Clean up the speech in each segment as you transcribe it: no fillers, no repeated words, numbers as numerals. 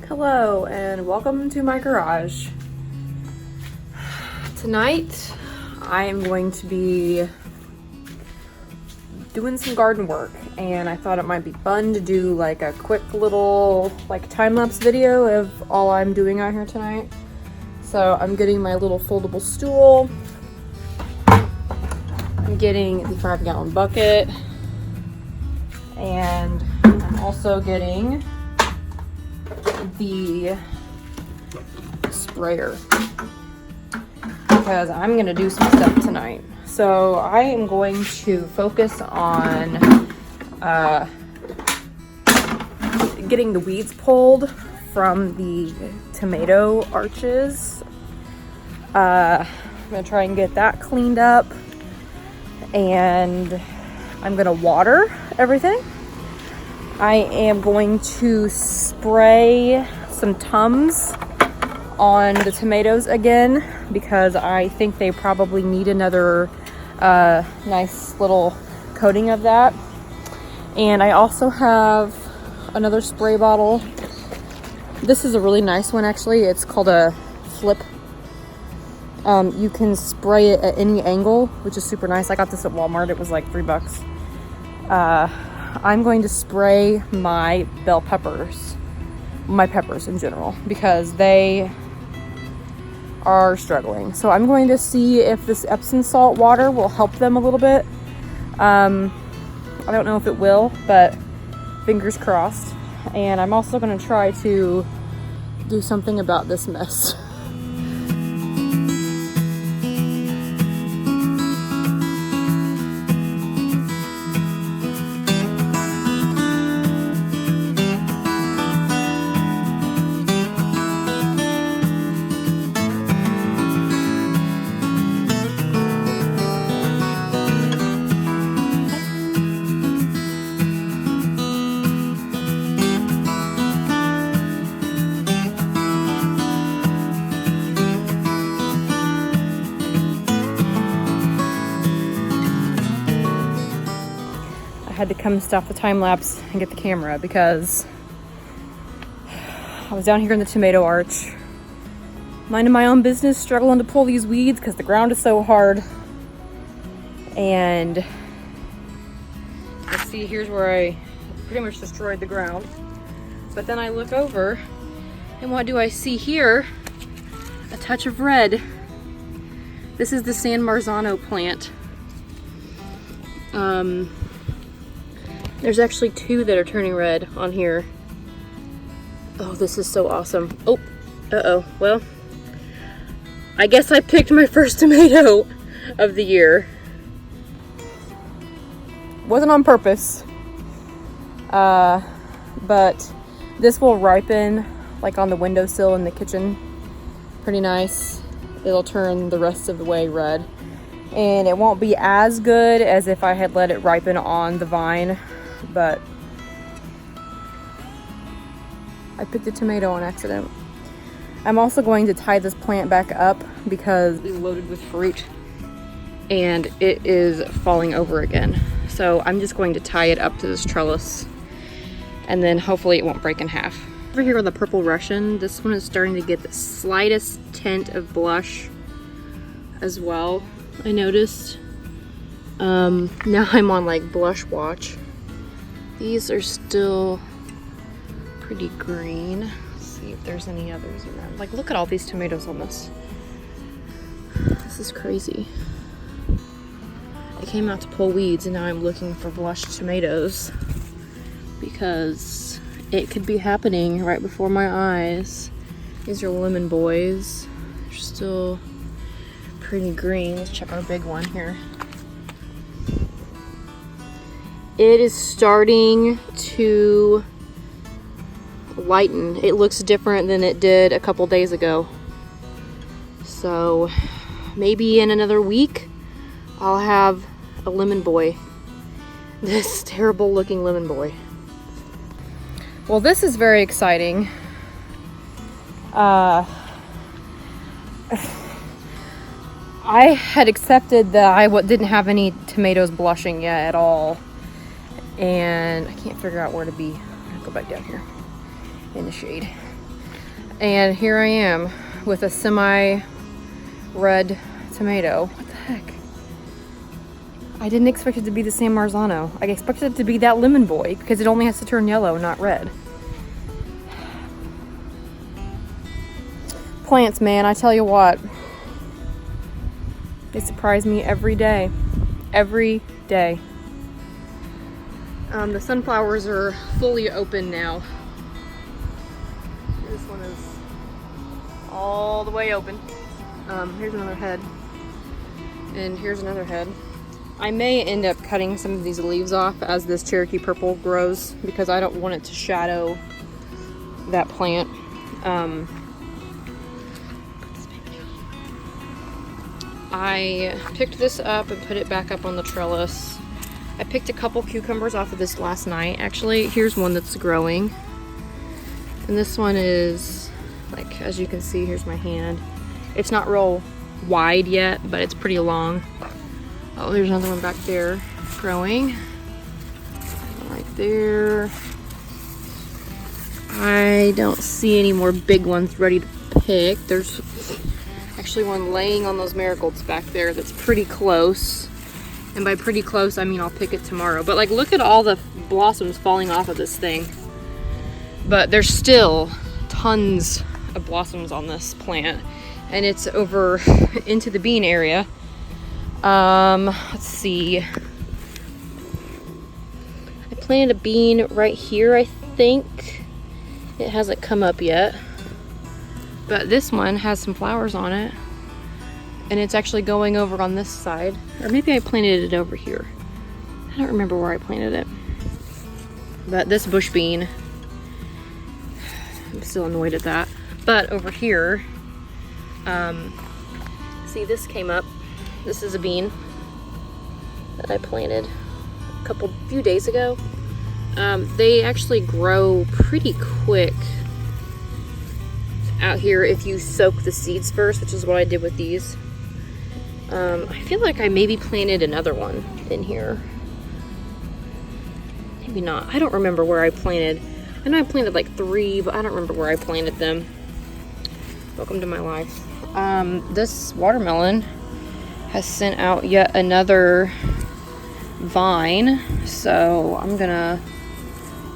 Hello and welcome to my garage. Tonight I am going to be doing some garden work and I thought it might be fun to do like a quick little time-lapse video of all I'm doing out here tonight. So I'm getting my little foldable stool. I'm getting the 5-gallon bucket and I'm also getting the sprayer because I'm gonna do some stuff tonight. So I am going to focus on getting the weeds pulled from the tomato arches. I'm gonna try and get that cleaned up, and I'm gonna water everything. I am going to spray some Tums on the tomatoes again because I think they probably need another nice little coating of that. And I also have another spray bottle. This is a really nice one actually. It's called a Flip. You can spray it at any angle, which is super nice. I got this at Walmart. It was like $3. I'm going to spray my bell peppers, my peppers in general, because they are struggling. So I'm going to see if this Epsom salt water will help them a little bit. I don't know if it will, but fingers crossed. And I'm also going to try to do something about this mess. I had to come stop the time lapse and get the camera because I was down here in the tomato arch, minding my own business, struggling to pull these weeds because the ground is so hard. And let's see, here's where I pretty much destroyed the ground. But then I look over, and what do I see here? A touch of red. This is the San Marzano plant. There's actually 2 that are turning red on here. Oh, this is so awesome. Oh, uh-oh. Well, I guess I picked my first tomato of the year. Wasn't on purpose. But this will ripen like on the windowsill in the kitchen. Pretty nice. It'll turn the rest of the way red. And it won't be as good as if I had let it ripen on the vine. But I picked a tomato on accident. I'm also going to tie this plant back up because it's loaded with fruit and it is falling over again. So I'm just going to tie it up to this trellis and then hopefully it won't break in half. Over here on the Purple Russian, this one is starting to get the slightest tint of blush as well, I noticed. Now I'm on like blush watch. These are still pretty green. Let's see if there's any others around. Like, look at all these tomatoes on this. This is crazy. I came out to pull weeds and now I'm looking for blush tomatoes because it could be happening right before my eyes. These are lemon boys. They're still pretty green. Let's check our big one here. It is starting to lighten. It looks different than it did a couple days ago. So maybe in another week, I'll have a lemon boy. This terrible looking lemon boy. Well, this is very exciting. I had accepted that I didn't have any tomatoes blushing yet at all. And I can't figure out where to be. I'll go back down here in the shade. And here I am with a semi-red tomato. What the heck? I didn't expect it to be the San Marzano. I expected it to be that lemon boy because it only has to turn yellow, not red. Plants, man, I tell you what. They surprise me every day. Every day. The sunflowers are fully open now. This one is all the way open. Here's another head. And here's another head. I may end up cutting some of these leaves off as this Cherokee Purple grows because I don't want it to shadow that plant. I picked this up and put it back up on the trellis. I picked a couple cucumbers off of this last night. Actually, here's one that's growing. And this one is, like, as you can see, here's my hand. It's not real wide yet, but it's pretty long. Oh, there's another one back there growing. Right there. I don't see any more big ones ready to pick. There's actually one laying on those marigolds back there that's pretty close. And by pretty close, I mean I'll pick it tomorrow. But like, look at all the blossoms falling off of this thing. But there's still tons of blossoms on this plant. And it's over into the bean area. Let's see. I planted a bean right here, I think. It hasn't come up yet. But this one has some flowers on it. And it's actually going over on this side. Or maybe I planted it over here. I don't remember where I planted it. But this bush bean, I'm still annoyed at that. But over here, see, this came up. This is a bean that I planted a few days ago. They actually grow pretty quick out here if you soak the seeds first, which is what I did with these. I feel like I maybe planted another one in here. Maybe not. I don't remember where I planted. I know I planted like 3, but I don't remember where I planted them. Welcome to my life. This watermelon has sent out yet another vine, so I'm gonna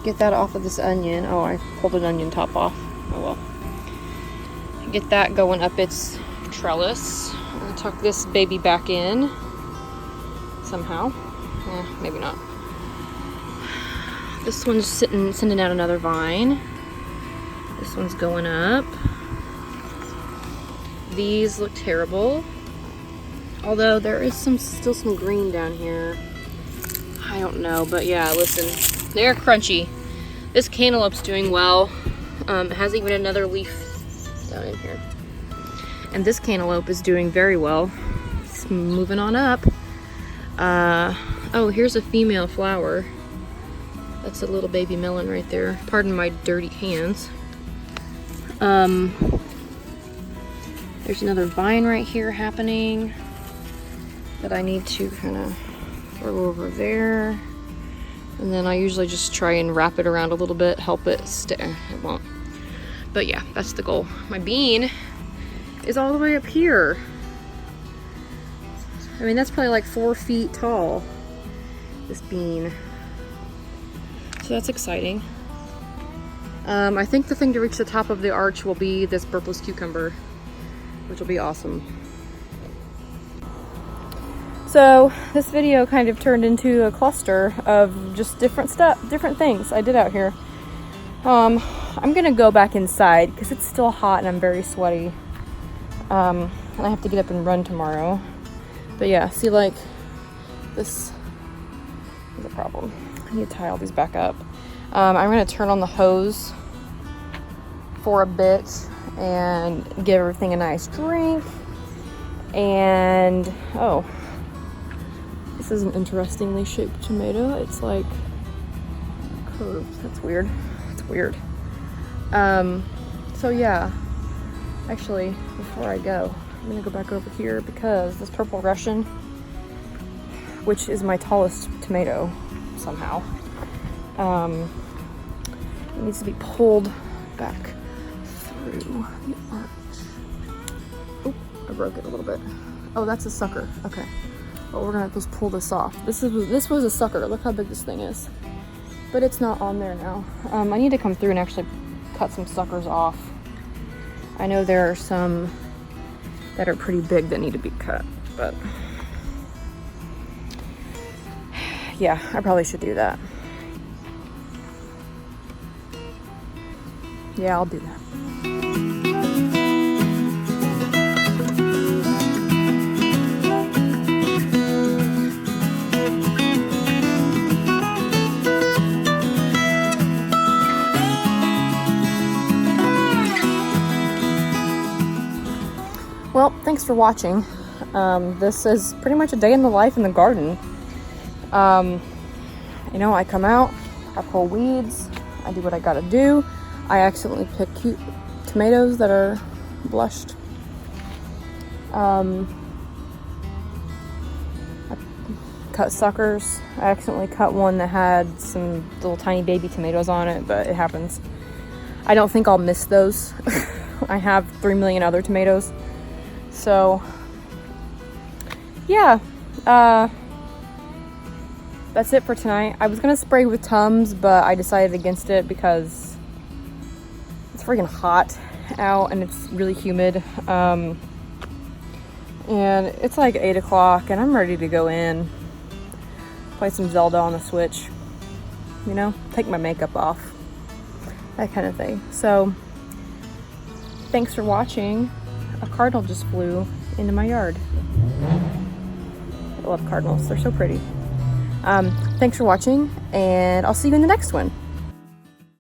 get that off of this onion. Oh, I pulled an onion top off. Oh well. Get that going up its trellis. I'm gonna tuck this baby back in somehow. Maybe not. This one's sending out another vine. This one's going up. These look terrible. Although there is still some green down here. I don't know, but yeah, listen, they're crunchy. This cantaloupe's doing well. It has even another leaf down in here. And this cantaloupe is doing very well. It's moving on up. Oh, here's a female flower. That's a little baby melon right there. Pardon my dirty hands. There's another vine right here happening that I need to kind of throw over there. And then I usually just try and wrap it around a little bit, help it stay. It won't. But yeah, that's the goal. My bean is all the way up here. I mean, that's probably like 4 feet tall, this bean. So that's exciting. I think the thing to reach the top of the arch will be this Burpless cucumber, which will be awesome. So this video kind of turned into a cluster of just different things I did out here. I'm gonna go back inside because it's still hot and I'm very sweaty. And I have to get up and run tomorrow. But yeah, see, like, this is a problem. I need to tie all these back up. I'm gonna turn on the hose for a bit and give everything a nice drink. And, oh, this is an interestingly shaped tomato. It's like curved. That's weird. It's weird. So yeah, actually, before I go, I'm gonna go back over here because this Purple Russian, which is my tallest tomato somehow, it needs to be pulled back through the arch. Oh, I broke it a little bit. Oh, that's a sucker. Okay. Well, we're gonna just pull this off. This was a sucker. Look how big this thing is. But it's not on there now. I need to come through and actually cut some suckers off. I know there are some that are pretty big that need to be cut, but yeah, I probably should do that. Yeah, I'll do that. Well, thanks for watching. This is pretty much a day in the life in the garden. You know, I come out, I pull weeds, I do what I gotta do. I accidentally pick cute tomatoes that are blushed. I cut suckers. I accidentally cut one that had some little tiny baby tomatoes on it, but it happens. I don't think I'll miss those. I have 3 million other tomatoes. So, yeah, that's it for tonight. I was gonna spray with Tums, but I decided against it because it's freaking hot out and it's really humid. And it's like 8 o'clock and I'm ready to go in, play some Zelda on the Switch, you know, take my makeup off, that kind of thing. So, thanks for watching. A cardinal just flew into my yard. I love cardinals, they're so pretty. Thanks for watching, and I'll see you in the next one.